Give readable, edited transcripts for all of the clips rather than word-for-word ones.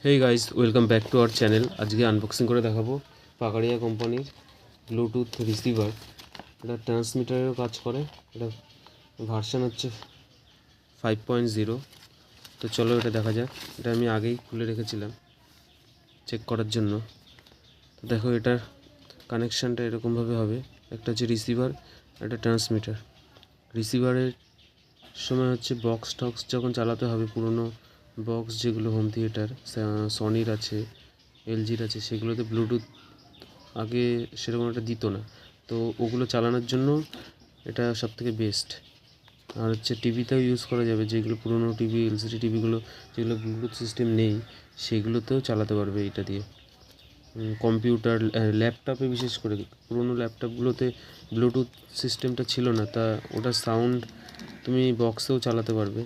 Hey guys, welcome back to our channel. আজকে unboxing করে দেখাবো পাকাড়িয়া কোম্পানির ব্লুটুথ রিসিভার। এটা ট্রান্সমিটারেরও কাজ করে। এটা ভার্সন হচ্ছে 5.0। তো চলো এটা দেখা যাক। এটা আমি আগেই খুলে রেখেছিলাম চেক করার জন্য। তো দেখো, এটার কানেকশানটা এরকমভাবে হবে। একটা হচ্ছে রিসিভার, একটা ট্রান্সমিটার। রিসিভারের সময় হচ্ছে বক্স টক্স যখন চালাতে হবে, পুরনো বক্স যেগুলো হোম থিয়েটার সনির আছে, এলজির আছে, সেগুলোতে ব্লুটুথ আগে সেরকম একটা দিত না। তো ওগুলো চালানোর জন্য এটা সবথেকে বেস্ট। আর হচ্ছে টিভিতেও ইউজ করা যাবে, যেগুলো পুরনো টিভি, এলসিডি টিভিগুলো যেগুলো ব্লুটুথ সিস্টেম নেই, সেগুলোতেও চালাতে পারবে এটা দিয়ে। কম্পিউটার, ল্যাপটপে, বিশেষ করে পুরনো ল্যাপটপগুলোতে ব্লুটুথ সিস্টেমটা ছিল না, তা ওটার সাউন্ড তুমি বক্সেও চালাতে পারবে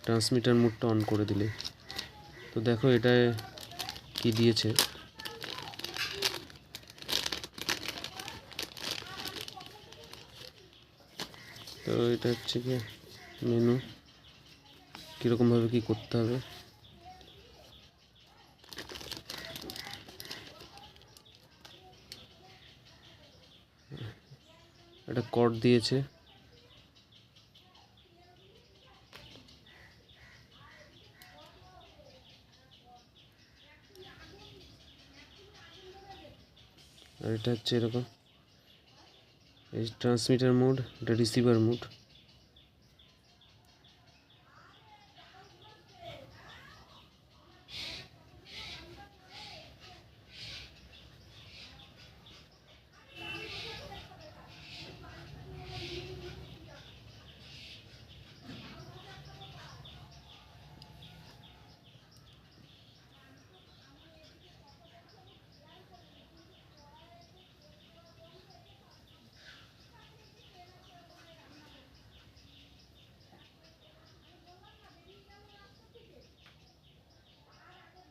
ট্রান্সমিটার মোডটা অন করে দিলে। তো দেখো এটায় কি দিয়েছে। তো এটা হচ্ছে কি মেনু, কীরকমভাবে কী করতে হবে। একটা কর্ড দিয়েছে, আর এটা হচ্ছে এরকম। এই ট্রান্সমিটার মোড, এটা রিসিভার মোড।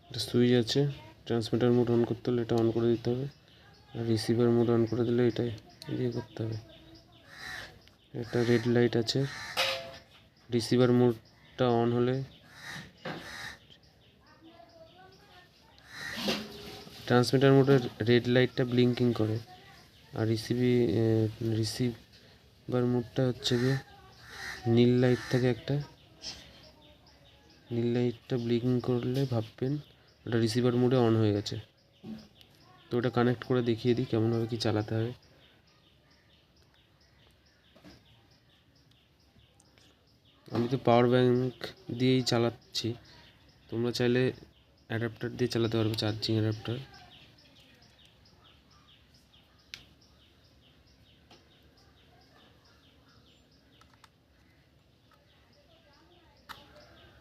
এটা সুইচ আছে, ট্রান্সমিটার মোড অন করতে হলে এটা অন করে দিতে হবে, আর রিসিভার মোড অন করে দিলে এটাই দিয়ে করতে হবে। একটা রেড লাইট আছে, রিসিভার মোডটা অন হলে ট্রান্সমিটার মোডের রেড লাইটটা ব্লিঙ্কিং করে, আর রিসিভার মোডটা হচ্ছে গিয়ে নীল লাইট থাকে একটা, নীল লাইটটা ব্লিঙ্কিং করলে ভাববেন ওটা রিসিভার মোডে অন হয়ে গেছে। তো ওটা কানেক্ট করে দেখিয়ে দিই কেমনভাবে কি চালাতে হবে। আমি তো পাওয়ার ব্যাংক দিয়েই চালাচ্ছি, তোমরা চাইলে অ্যাডাপ্টার দিয়ে চালাতে পারবে, চার্জিং অ্যাডাপ্টার।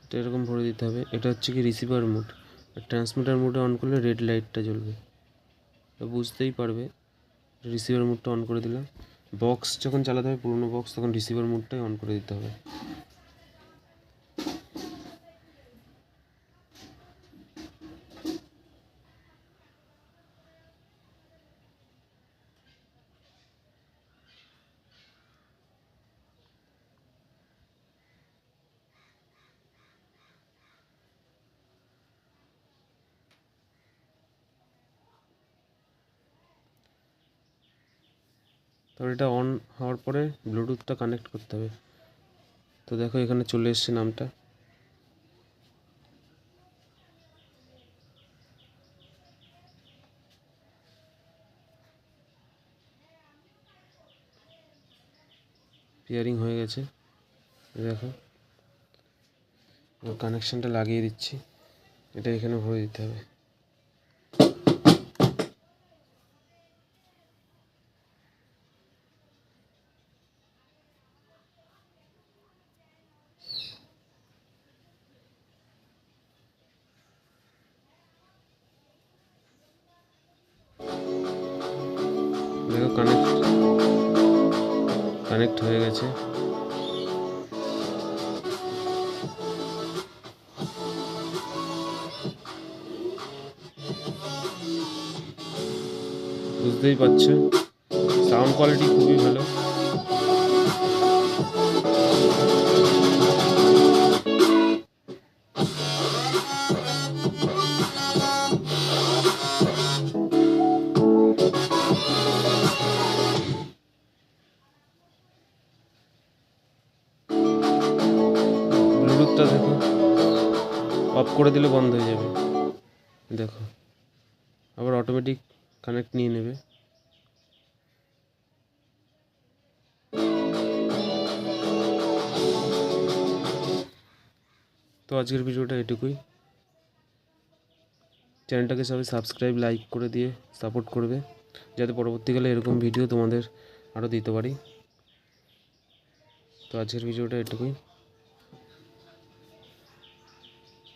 এটা এরকম ভরে দিতে হবে। এটা হচ্ছে কি রিসিভার মোড, আর ট্রান্সমিটার মোডে অন করলে রেড লাইটটা জ্বলবে। তো বুঝতেই পারবে রিসিভার মোডটা অন করে দিলাম। বক্স যখন চালাতে হবে, পুরোনো বক্স, তখন রিসিভার মোডটাই অন করে দিতে হবে। তারপর এটা অন হওয়ার পরে ব্লুটুথটা কানেক্ট করতে হবে। তো দেখো এখানে চলে এসছে নামটা। পেয়ারিং হয়ে গেছে, দেখো কানেকশানটা লাগিয়ে দিচ্ছি। এটা এখানে ভরে দিতে হবে। দেখো কানেক্ট হয়ে গেছে। বুঝতেই পারছো সাউন্ড কোয়ালিটি খুবই ভালো। ব্লুটুথটা দেখো, অফ করে দিলে বন্ধ হয়ে যাবে। দেখো আবার অটোমেটিক কানেক্ট নিয়ে নেবে। তো আজকের ভিডিওটা এটুকুই। চ্যানেলটাকে সবাই সাবস্ক্রাইব লাইক করে দিয়ে সাপোর্ট করবে, যাতে পরবর্তীকালে এরকম ভিডিও তোমাদের আরও দিতে পারি। তো আজকের ভিডিওটা এটুকুই।